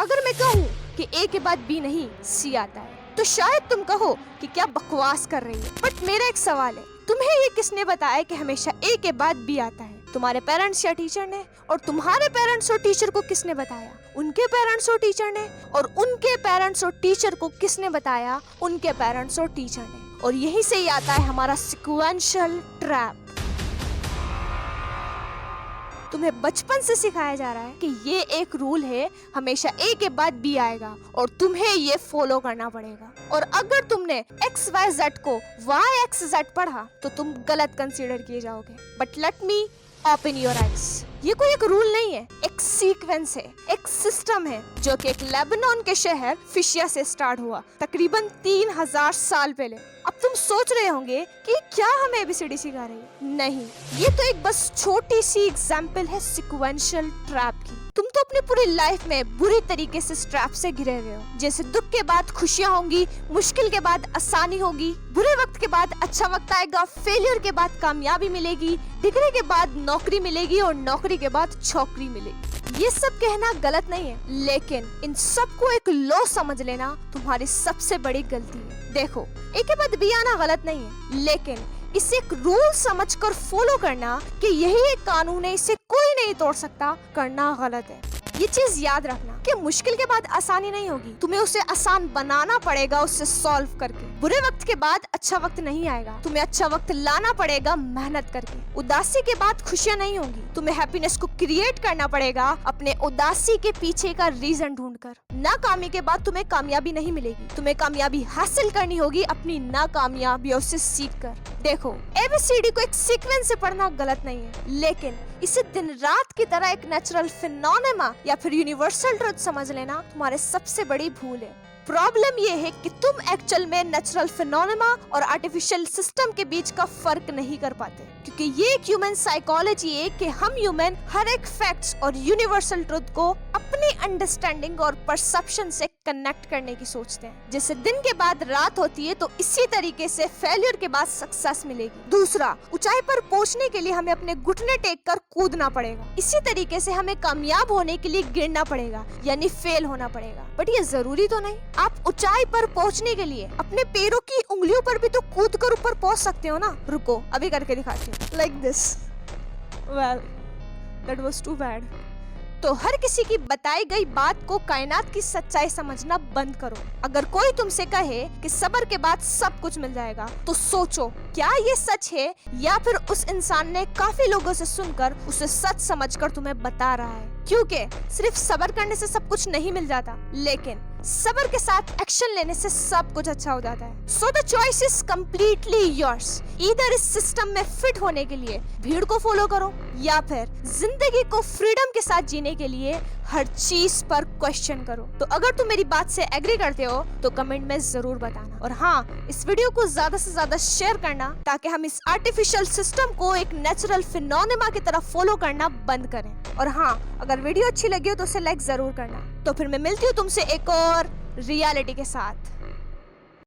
अगर मैं कहूँ कि ए के बाद बी नहीं सी आता है तो शायद तुम कहो कि क्या बकवास कर रही है। बट मेरा एक सवाल है, तुम्हें ये किसने बताया कि हमेशा ए के बाद बी आता है? तुम्हारे पेरेंट्स या टीचर ने? और तुम्हारे पेरेंट्स और टीचर को किसने बताया? उनके पेरेंट्स और टीचर ने? और उनके पेरेंट्स और टीचर को किसने बताया? उनके पेरेंट्स और टीचर ने। और यहीं से ही आता है हमारा सिक्वेंशियल ट्रैप। तुम्हें बचपन से सिखाया जा रहा है कि ये एक रूल है, हमेशा ए के बाद बी आएगा और तुम्हें ये फॉलो करना पड़ेगा। और अगर तुमने एक्स वाई जेड को वाई एक्स जेड पढ़ा तो तुम गलत कंसीडर किए जाओगे। But let me open your eyes, ये कोई एक रूल नहीं है, एक सीक्वेंस है, एक सिस्टम है जो कि एक लेबनान के शहर फिशिया से स्टार्ट हुआ तकरीबन 3000 साल पहले। अब तुम सोच रहे होंगे कि क्या हमें एबीसीडी सिखा रही है? नहीं, ये तो एक बस छोटी सी एग्जाम्पल है सिक्वेंशियल ट्रैप की। तुम तो अपनी पूरी लाइफ में बुरी तरीके से ट्रैप से घिरे हुए हो। जैसे दुख के बाद खुशियाँ होंगी, मुश्किल के बाद आसानी होगी, बुरे वक्त के बाद अच्छा वक्त आएगा, फेलियर के बाद कामयाबी मिलेगी, डिग्री के बाद नौकरी मिलेगी और नौकरी के बाद छोकरी मिलेगी। ये सब कहना गलत नहीं है, लेकिन इन सबको एक लॉ समझ लेना तुम्हारी सबसे बड़ी गलती है। देखो, एक के बाद बी आना गलत नहीं है, लेकिन इसे एक रूल समझकर फॉलो करना कि यही एक कानून है, इसे कोई नहीं तोड़ सकता, करना गलत है। ये चीज याद रखना कि मुश्किल के बाद आसानी नहीं होगी, तुम्हें उसे आसान बनाना पड़ेगा उससे सॉल्व करके। बुरे वक्त के बाद अच्छा वक्त नहीं आएगा, तुम्हें अच्छा वक्त लाना पड़ेगा मेहनत करके। उदासी के बाद खुशियाँ नहीं होंगी, तुम्हें हैप्पीनेस को क्रिएट करना पड़ेगा अपने उदासी के पीछे का रीजन ढूंढकर। नाकामी के बाद तुम्हें कामयाबी नहीं मिलेगी, तुम्हें कामयाबी हासिल करनी होगी अपनी नाकामयाबियों से सीख कर। देखो, एबीसीडी को एक सीक्वेंस से पढ़ना गलत नहीं है, लेकिन इसे दिन रात की तरह एक नेचुरल फिनोमेना या फिर यूनिवर्सल ट्रुथ समझ लेना तुम्हारे सबसे बड़ी भूल है। प्रॉब्लम ये है कि तुम एक्चुअल में नेचुरल फिनोमेना और आर्टिफिशियल सिस्टम के बीच का फर्क नहीं कर पाते, क्योंकि ये एक ह्यूमन साइकोलॉजी है कि हम ह्यूमन हर एक फैक्ट्स और यूनिवर्सल ट्रुथ को अपनी अंडरस्टैंडिंग और परसेप्शन से कनेक्ट करने की सोचते हैं। जैसे दिन के बाद रात होती है, तो इसी तरीके से फेलियर के बाद सक्सेस मिलेगी। दूसरा, ऊंचाई पर पहुंचने के लिए हमें अपने घुटने टेक कर कूदना पड़ेगा, इसी तरीके से हमें कामयाब होने के लिए गिरना पड़ेगा, यानी फेल होना पड़ेगा। बट ये जरूरी तो नहीं। आप ऊंचाई पर पहुंचने के लिए अपने पैरों की उंगलियों पर भी तो कूद कर ऊपर पहुंच सकते हो ना। रुको, अभी करके दिखाती हूँ। Like this. Well, that was too bad. तो हर किसी की बताई गई बात को कायनात की सच्चाई समझना बंद करो। अगर कोई तुमसे कहे कि सब्र के बाद सब कुछ मिल जाएगा, तो सोचो क्या ये सच है या फिर उस इंसान ने काफी लोगों से सुनकर उसे सच समझकर तुम्हें बता रहा है। क्योंकि सिर्फ सब्र करने से सब कुछ नहीं मिल जाता, लेकिन सब्र के साथ एक्शन लेने से सब कुछ अच्छा हो जाता है। So the choice is completely yours. इधर इस सिस्टम में फिट होने के लिए भीड़ को फॉलो करो, या फिर जिंदगी को फ्रीडम के साथ जीने के लिए हर चीज पर क्वेश्चन करो। तो अगर तुम मेरी बात से एग्री करते हो तो कमेंट में जरूर बताना। और हाँ, इस वीडियो को ज्यादा से ज्यादा शेयर करना, ताकि हम इस आर्टिफिशियल सिस्टम को एक नेचुरल फिनोमेना की तरह फॉलो करना बंद करें। और हाँ, अगर वीडियो अच्छी लगी हो तो उसे लाइक जरूर करना। तो फिर मैं मिलती हूँ तुमसे एक और रियलिटी के साथ।